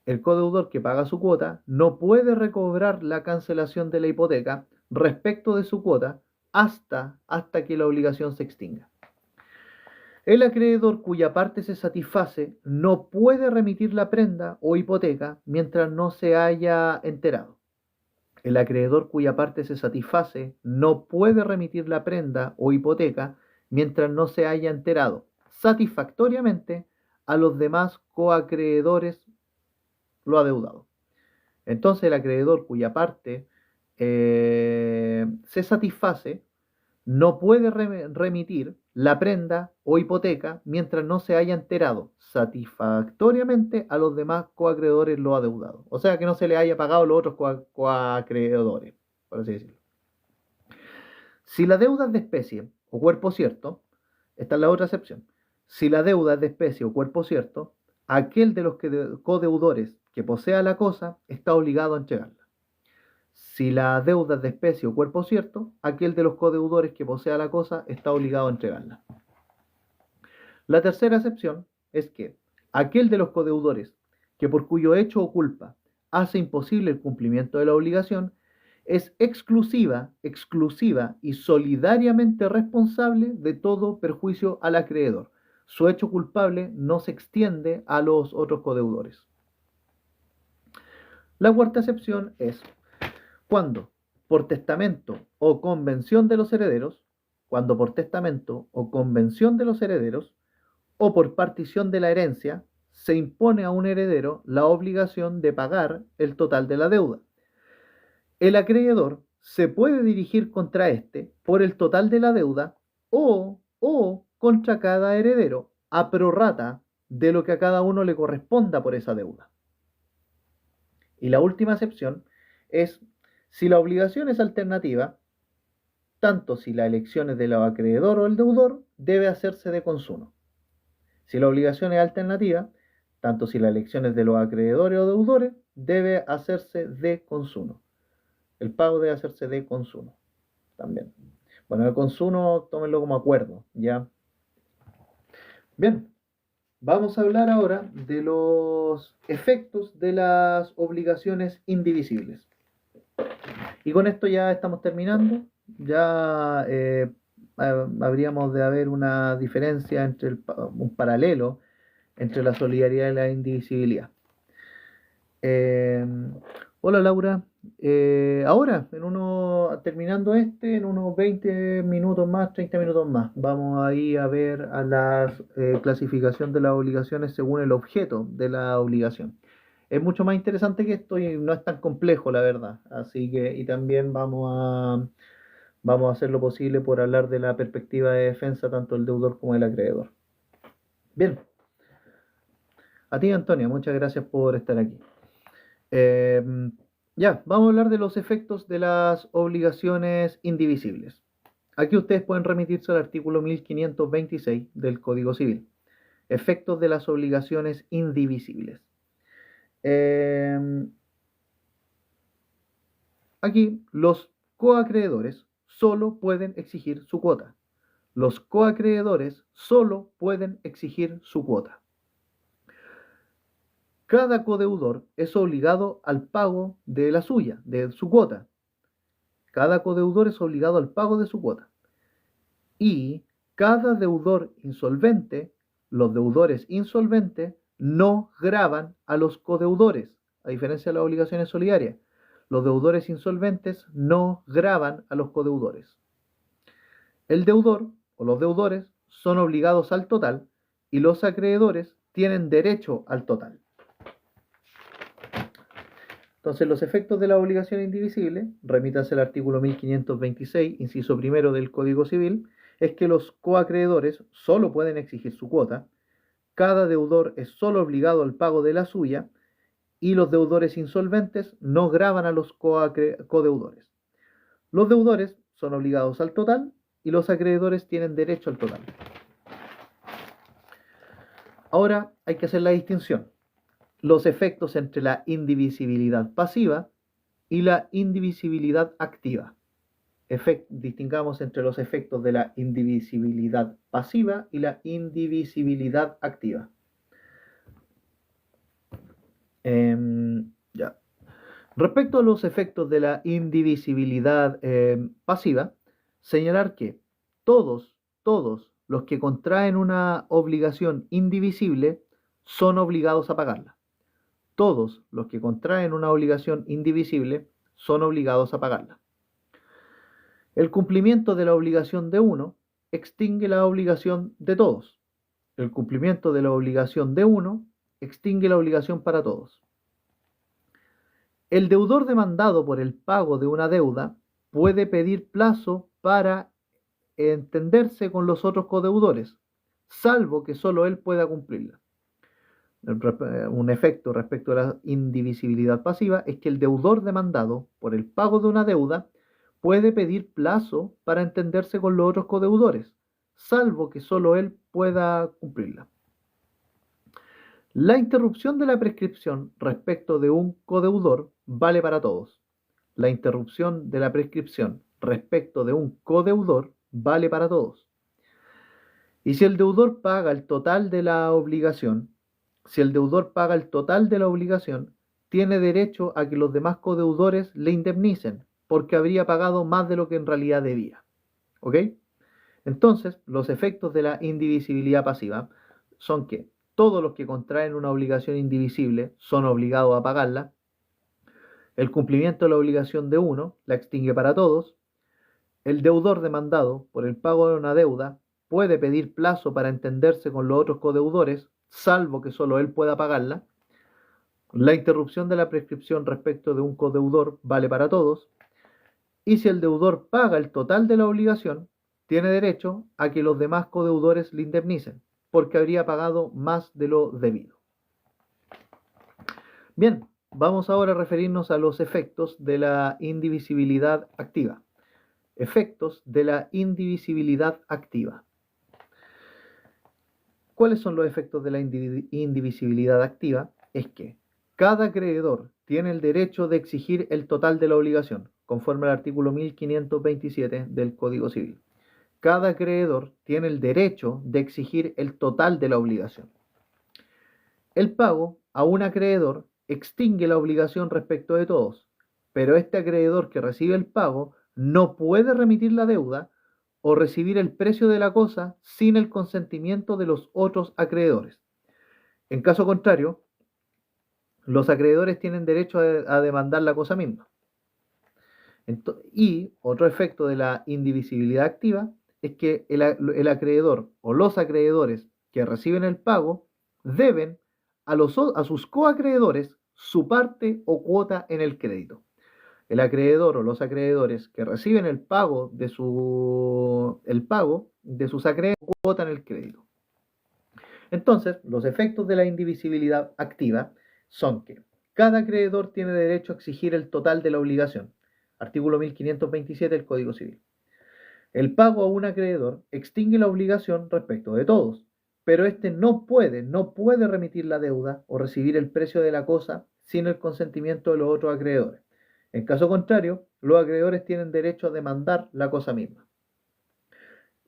El codeudor que paga su cuota no puede recobrar la cancelación de la hipoteca respecto de su cuota hasta que la obligación se extinga. El acreedor cuya parte se satisface no puede remitir la prenda o hipoteca mientras no se haya enterado. El acreedor cuya parte se satisface no puede remitir la prenda o hipoteca mientras no se haya enterado satisfactoriamente a los demás coacreedores lo adeudado. Entonces el acreedor cuya parte se satisface no puede remitir la prenda o hipoteca mientras no se haya enterado satisfactoriamente a los demás coacreedores lo adeudado. O sea, que no se le haya pagado a los otros coacreedores, por así decirlo. Si la deuda es de especie o cuerpo cierto, esta es la otra excepción. Si la deuda es de especie o cuerpo cierto, aquel de los codeudores que posea la cosa está obligado a entregarla. Si la deuda es de especie o cuerpo cierto, aquel de los codeudores que posea la cosa está obligado a entregarla. La tercera excepción es que aquel de los codeudores que por cuyo hecho o culpa hace imposible el cumplimiento de la obligación es exclusiva y solidariamente responsable de todo perjuicio al acreedor. Su hecho culpable no se extiende a los otros codeudores. La cuarta excepción es cuando por testamento o convención de los herederos, o por partición de la herencia, se impone a un heredero la obligación de pagar el total de la deuda. El acreedor se puede dirigir contra éste por el total de la deuda o contra cada heredero a prorrata de lo que a cada uno le corresponda por esa deuda. Y la última excepción es si la obligación es alternativa, tanto si la elección es del acreedor o el deudor, debe hacerse de consuno. Si la obligación es alternativa, tanto si la elección es de los acreedores o deudores, debe hacerse de consuno. El pago debe hacerse de consuno también. Bueno, el consuno tómenlo como acuerdo, ¿ya? Bien, vamos a hablar ahora de los efectos de las obligaciones indivisibles. Y con esto ya estamos terminando. Ya habríamos de haber una diferencia entre un paralelo entre la solidaridad y la indivisibilidad. Eh, Hola Laura. Ahora, terminando en unos 20 minutos más, 30 minutos más, vamos a ir a ver a la clasificación de las obligaciones según el objeto de la obligación. Es mucho más interesante que esto y no es tan complejo, la verdad. Así que, y también vamos a hacer lo posible por hablar de la perspectiva de defensa tanto del deudor como del acreedor. Bien, a ti Antonia, muchas gracias por estar aquí. Eh, ya, vamos a hablar de los efectos de las obligaciones indivisibles. Aquí ustedes pueden remitirse al artículo 1526 del Código Civil. Efectos de las obligaciones indivisibles. Aquí los coacreedores solo pueden exigir su cuota. Los coacreedores solo pueden exigir su cuota. Cada codeudor es obligado al pago de la suya, de su cuota. Cada codeudor es obligado al pago de su cuota. Y cada deudor insolvente, los deudores insolventes, no gravan a los codeudores, a diferencia de las obligaciones solidarias. Los deudores insolventes no gravan a los codeudores. El deudor o los deudores son obligados al total y los acreedores tienen derecho al total. Entonces, los efectos de la obligación indivisible, remítanse al artículo 1526, inciso primero del Código Civil, es que los coacreedores solo pueden exigir su cuota, cada deudor es solo obligado al pago de la suya y los deudores insolventes no gravan a los codeudores. Los deudores son obligados al total y los acreedores tienen derecho al total. Ahora hay que hacer la distinción. Los efectos entre la indivisibilidad pasiva y la indivisibilidad activa. Distingamos entre los efectos de la indivisibilidad pasiva y la indivisibilidad activa. Ya. Respecto a los efectos de la indivisibilidad pasiva, señalar que todos los que contraen una obligación indivisible son obligados a pagarla. Todos los que contraen una obligación indivisible son obligados a pagarla. El cumplimiento de la obligación de uno extingue la obligación de todos. El cumplimiento de la obligación de uno extingue la obligación para todos. El deudor demandado por el pago de una deuda puede pedir plazo para entenderse con los otros codeudores, salvo que solo él pueda cumplirla. Un efecto respecto a la indivisibilidad pasiva es que el deudor demandado por el pago de una deuda puede pedir plazo para entenderse con los otros codeudores, salvo que solo él pueda cumplirla. La interrupción de la prescripción respecto de un codeudor vale para todos. La interrupción de la prescripción respecto de un codeudor vale para todos. Y si el deudor paga el total de la obligación, tiene derecho a que los demás codeudores le indemnicen, porque habría pagado más de lo que en realidad debía. ¿Ok? Entonces, los efectos de la indivisibilidad pasiva son que todos los que contraen una obligación indivisible son obligados a pagarla. El cumplimiento de la obligación de uno la extingue para todos. El deudor demandado por el pago de una deuda puede pedir plazo para entenderse con los otros codeudores, salvo que solo él pueda pagarla. La interrupción de la prescripción respecto de un codeudor vale para todos. Y si el deudor paga el total de la obligación, tiene derecho a que los demás codeudores le indemnicen, porque habría pagado más de lo debido. Bien, vamos ahora a referirnos a los efectos de la indivisibilidad activa. Efectos de la indivisibilidad activa. ¿Cuáles son los efectos de la indivisibilidad activa? Es que cada acreedor tiene el derecho de exigir el total de la obligación, conforme al artículo 1527 del Código Civil. Cada acreedor tiene el derecho de exigir el total de la obligación. El pago a un acreedor extingue la obligación respecto de todos, pero este acreedor que recibe el pago no puede remitir la deuda o recibir el precio de la cosa sin el consentimiento de los otros acreedores. En caso contrario, los acreedores tienen derecho a demandar la cosa misma. Y otro efecto de la indivisibilidad activa es que el acreedor o los acreedores que reciben el pago deben a sus coacreedores su parte o cuota en el crédito. El acreedor o los acreedores que reciben el pago de sus acreedores cuota en el crédito. Entonces, los efectos de la indivisibilidad activa son que cada acreedor tiene derecho a exigir el total de la obligación. Artículo 1527 del Código Civil. El pago a un acreedor extingue la obligación respecto de todos, pero éste no puede remitir la deuda o recibir el precio de la cosa sin el consentimiento de los otros acreedores. En caso contrario, los acreedores tienen derecho a demandar la cosa misma.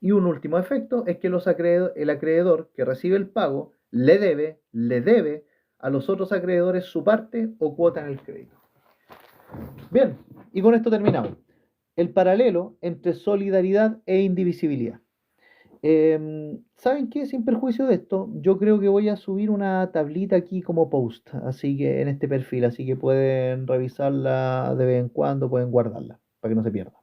Y un último efecto es que el acreedor que recibe el pago le debe a los otros acreedores su parte o cuota en el crédito. Bien, y con esto terminamos. El paralelo entre solidaridad e indivisibilidad. ¿Saben qué? Sin perjuicio de esto, yo creo que voy a subir una tablita aquí como post, así que en este perfil, así que pueden revisarla de vez en cuando, pueden guardarla, para que no se pierda.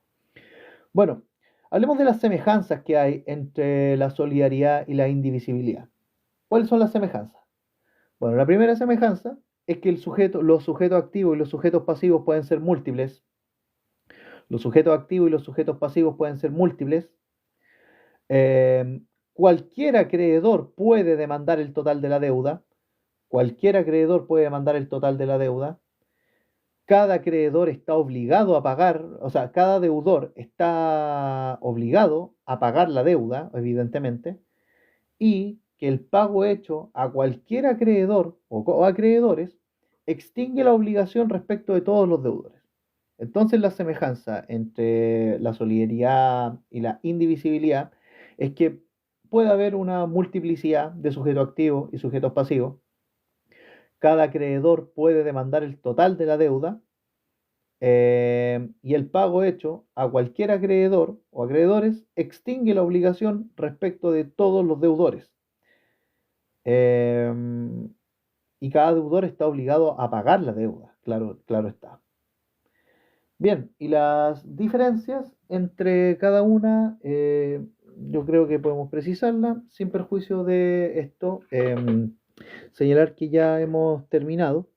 Bueno, hablemos de las semejanzas que hay entre la solidaridad y la indivisibilidad. ¿Cuáles son las semejanzas? Bueno, la primera semejanza es que los sujetos activos y los sujetos pasivos pueden ser múltiples. Los sujetos activos y los sujetos pasivos pueden ser múltiples. Cualquier acreedor puede demandar el total de la deuda. Cualquier acreedor puede demandar el total de la deuda. Cada acreedor está obligado a pagar, o sea, cada deudor está obligado a pagar la deuda, evidentemente, y que el pago hecho a cualquier acreedor o acreedores extingue la obligación respecto de todos los deudores. Entonces, la semejanza entre la solidaridad y la indivisibilidad es que puede haber una multiplicidad de sujetos activos y sujetos pasivos. Cada acreedor puede demandar el total de la deuda y el pago hecho a cualquier acreedor o acreedores extingue la obligación respecto de todos los deudores. Y cada deudor está obligado a pagar la deuda, claro está. Bien, y las diferencias entre cada una, yo creo que podemos precisarla sin perjuicio de esto. Señalar que ya hemos terminado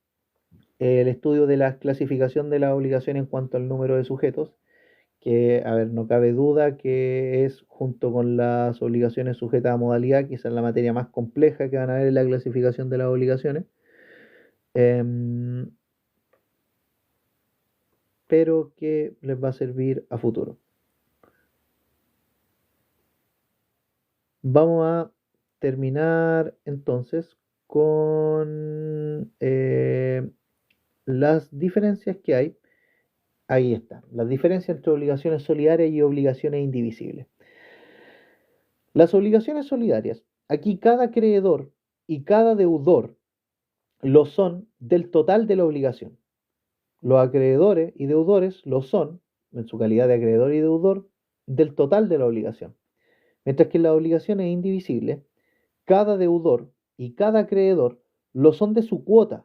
el estudio de la clasificación de la obligación en cuanto al número de sujetos, que, a ver, no cabe duda que es, junto con las obligaciones sujetas a modalidad, quizás la materia más compleja que van a ver en la clasificación de las obligaciones. Pero que les va a servir a futuro. Vamos a terminar entonces con las diferencias que hay. Ahí está, las diferencias entre obligaciones solidarias y obligaciones indivisibles. Las obligaciones solidarias, aquí cada acreedor y cada deudor lo son del total de la obligación. Los acreedores y deudores lo son, en su calidad de acreedor y deudor, del total de la obligación. Mientras que las obligaciones indivisibles, cada deudor y cada acreedor lo son de su cuota,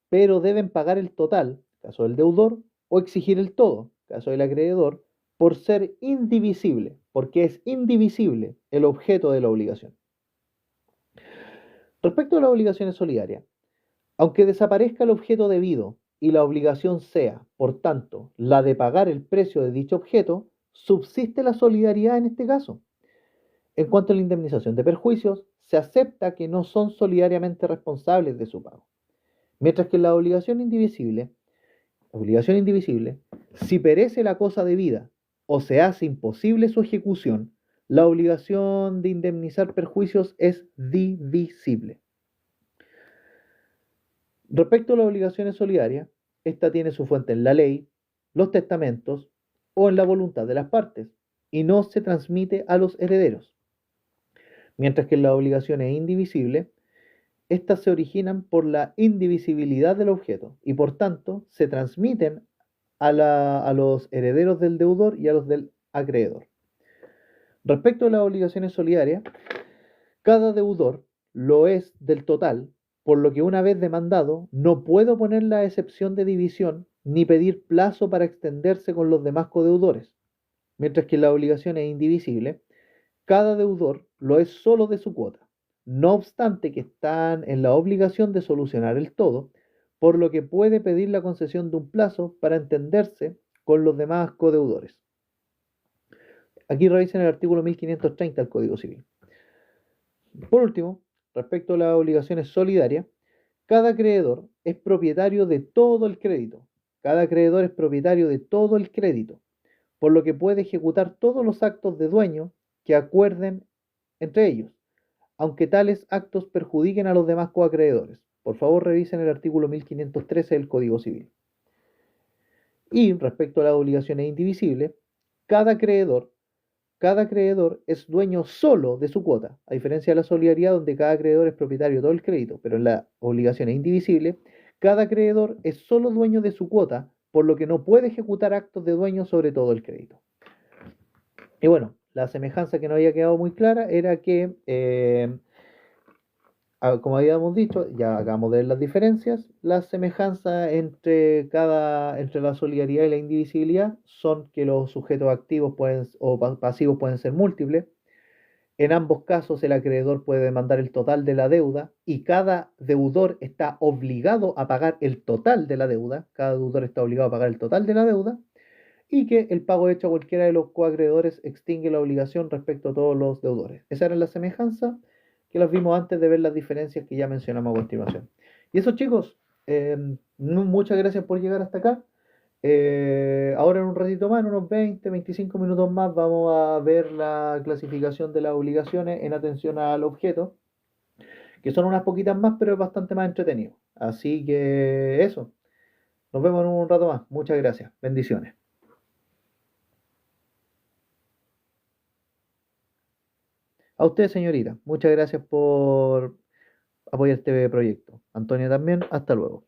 pero deben pagar el total, caso del deudor, o exigir el todo, caso del acreedor, por ser indivisible, porque es indivisible el objeto de la obligación. Respecto a las obligaciones solidarias, aunque desaparezca el objeto debido y la obligación sea, por tanto, la de pagar el precio de dicho objeto, subsiste la solidaridad en este caso. En cuanto a la indemnización de perjuicios, se acepta que no son solidariamente responsables de su pago. Mientras que en la obligación indivisible, si perece la cosa debida o se hace imposible su ejecución, la obligación de indemnizar perjuicios es divisible. Respecto a las obligaciones solidarias, esta tiene su fuente en la ley, los testamentos o en la voluntad de las partes y no se transmite a los herederos. Mientras que en las obligaciones indivisibles, estas se originan por la indivisibilidad del objeto y por tanto se transmiten a los herederos del deudor y a los del acreedor. Respecto a las obligaciones solidarias, cada deudor lo es del total, por lo que una vez demandado no puede oponer la excepción de división ni pedir plazo para extenderse con los demás codeudores, mientras que la obligación es indivisible, cada deudor lo es solo de su cuota, no obstante que están en la obligación de solucionar el todo, por lo que puede pedir la concesión de un plazo para entenderse con los demás codeudores. Aquí revisen el artículo 1530 del Código Civil. Por último, respecto a las obligaciones solidarias, cada acreedor es propietario de todo el crédito. Cada acreedor es propietario de todo el crédito, por lo que puede ejecutar todos los actos de dueño que acuerden entre ellos, aunque tales actos perjudiquen a los demás coacreedores. Por favor, revisen el artículo 1513 del Código Civil. Y respecto a las obligaciones indivisibles, cada acreedor cada acreedor es dueño solo de su cuota, a diferencia de la solidaridad donde cada acreedor es propietario de todo el crédito, pero en la obligación es indivisible, cada acreedor es solo dueño de su cuota, por lo que no puede ejecutar actos de dueño sobre todo el crédito. Y bueno, la semejanza que no había quedado muy clara era que como habíamos dicho, ya acabamos de ver las diferencias, las semejanzas entre la solidaridad y la indivisibilidad son que los sujetos activos o pasivos pueden ser múltiples. En ambos casos el acreedor puede demandar el total de la deuda y cada deudor está obligado a pagar el total de la deuda, cada deudor está obligado a pagar el total de la deuda, y que el pago hecho a cualquiera de los coacreedores extingue la obligación respecto a todos los deudores. Esa era la semejanza que las vimos antes de ver las diferencias que ya mencionamos a continuación. Y eso, chicos, muchas gracias por llegar hasta acá. Ahora en un ratito más, en unos 20, 25 minutos más, vamos a ver la clasificación de las obligaciones en atención al objeto, que son unas poquitas más, pero es bastante más entretenido. Así que eso, nos vemos en un rato más. Muchas gracias. Bendiciones. A usted, señorita, muchas gracias por apoyar este proyecto. Antonio también, hasta luego.